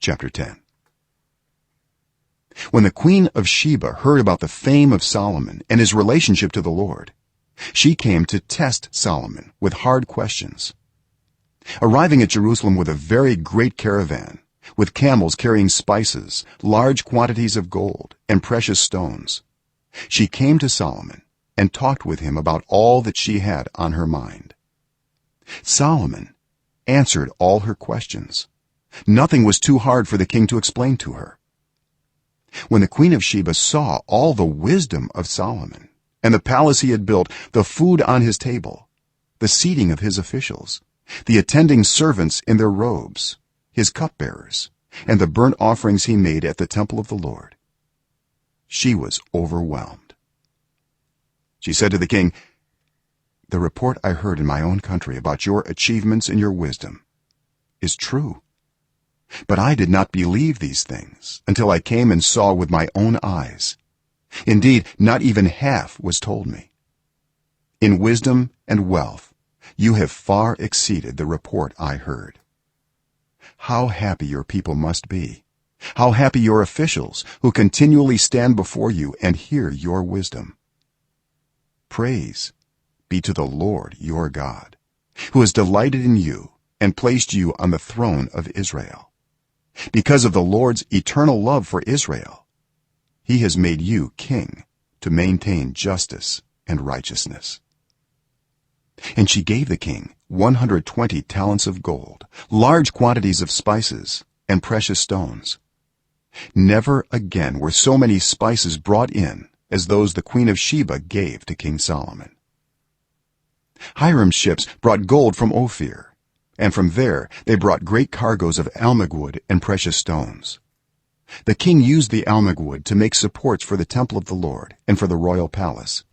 chapter 10. When the queen of Sheba heard about the fame of Solomon and his relationship to the Lord, she came to test Solomon with hard questions. Arriving at Jerusalem with a very great caravan, with camels carrying spices, large quantities of gold, and precious stones, she came to Solomon and talked with him about all that she had on her mind. Solomon answered all her questions. Nothing was too hard for the king to explain to her. When the queen of Sheba saw all the wisdom of Solomon and the palace he had built, the food on his table, the seating of his officials, the attending servants in their robes, his cupbearers, and the burnt offerings he made at the temple of the Lord, she was overwhelmed. She said to the king, "The report I heard in my own country about your achievements and your wisdom is true, but I did not believe these things until I came and saw with my own eyes. Indeed, not even half was told me. In wisdom and wealth you have far exceeded the report I heard. How happy your people must be, how happy your officials who continually stand before you and hear your wisdom. Praise be to the Lord your God, who has delighted in you and placed you on the throne of Israel. Because of the Lord's eternal love for Israel, he has made you king to maintain justice and righteousness." And she gave the king 120 talents of gold, large quantities of spices, and precious stones. Never again were so many spices brought in as those the queen of Sheba gave to King Solomon. Hiram's ships brought gold from Ophir, and from there they brought great cargoes of almug wood and precious stones. The king used the almug wood to make supports for the temple of the Lord and for the royal palace,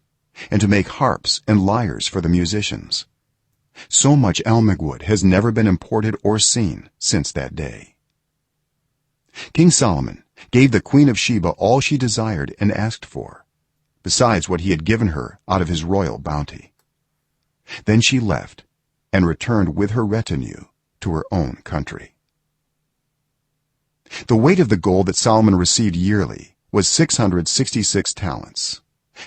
and to make harps and lyres for the musicians. So much almug wood has never been imported or seen since that day. King Solomon gave the queen of Sheba all she desired and asked for, besides what he had given her out of his royal bounty. Then she left and returned with her retinue to her own country. The weight of the gold that Solomon received yearly was 666 talents,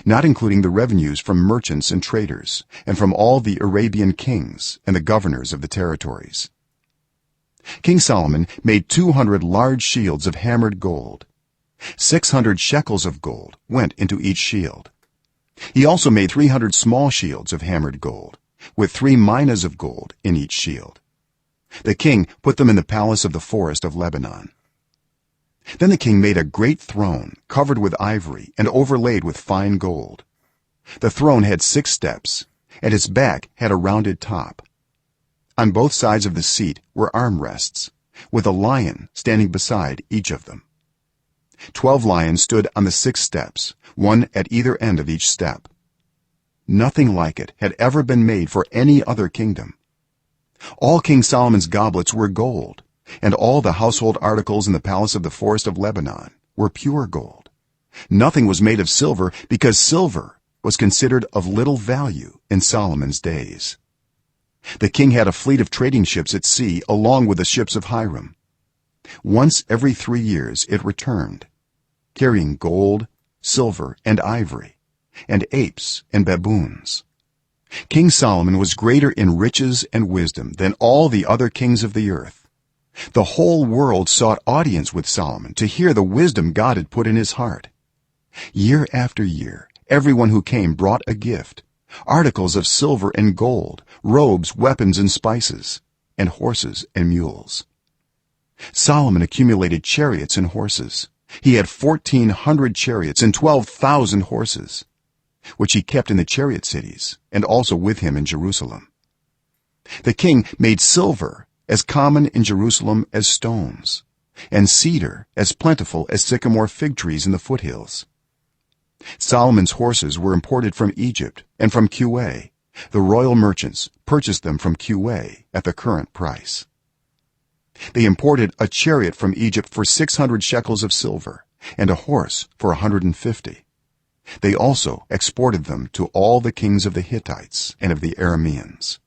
not including the revenues from merchants and traders and from all the Arabian kings and the governors of the territories. King Solomon made 200 large shields of hammered gold. 600 shekels of gold went into each shield. He also made 300 small shields of hammered gold, with 3 minas of gold in each shield. The king put them in the palace of the forest of Lebanon. Then the king made a great throne covered with ivory and overlaid with fine gold. The throne had 6 steps, and its back had a rounded top. On both sides of the seat were armrests, with a lion standing beside each of them. 12 lions stood on the 6 steps, one at either end of each step. Nothing like it had ever been made for any other kingdom. All King Solomon's goblets were gold, and all the household articles in the palace of the forest of Lebanon were pure gold. Nothing was made of silver, because silver was considered of little value in Solomon's days. The king had a fleet of trading ships at sea along with the ships of Hiram. Once every 3 years it returned, carrying gold, silver, and ivory, and apes and baboons. King Solomon was greater in riches and wisdom than all the other kings of the earth. The whole world sought audience with Solomon to hear the wisdom God had put in his heart. Year after year everyone who came brought a gift, articles of silver and gold, robes, weapons, and spices, and horses and mules. Solomon accumulated chariots and horses. He had 1,400 chariots and 12,000 horses, which he kept in the chariot cities and also with him in Jerusalem. The king made silver as common in Jerusalem as stones, and cedar as plentiful as sycamore fig trees in the foothills. Solomon's horses were imported from Egypt and from Kuwait. The royal merchants purchased them from Kuwait at the current price. They imported a chariot from Egypt for 600 shekels of silver and a horse for 150. They also exported them to all the kings of the Hittites and of the Arameans.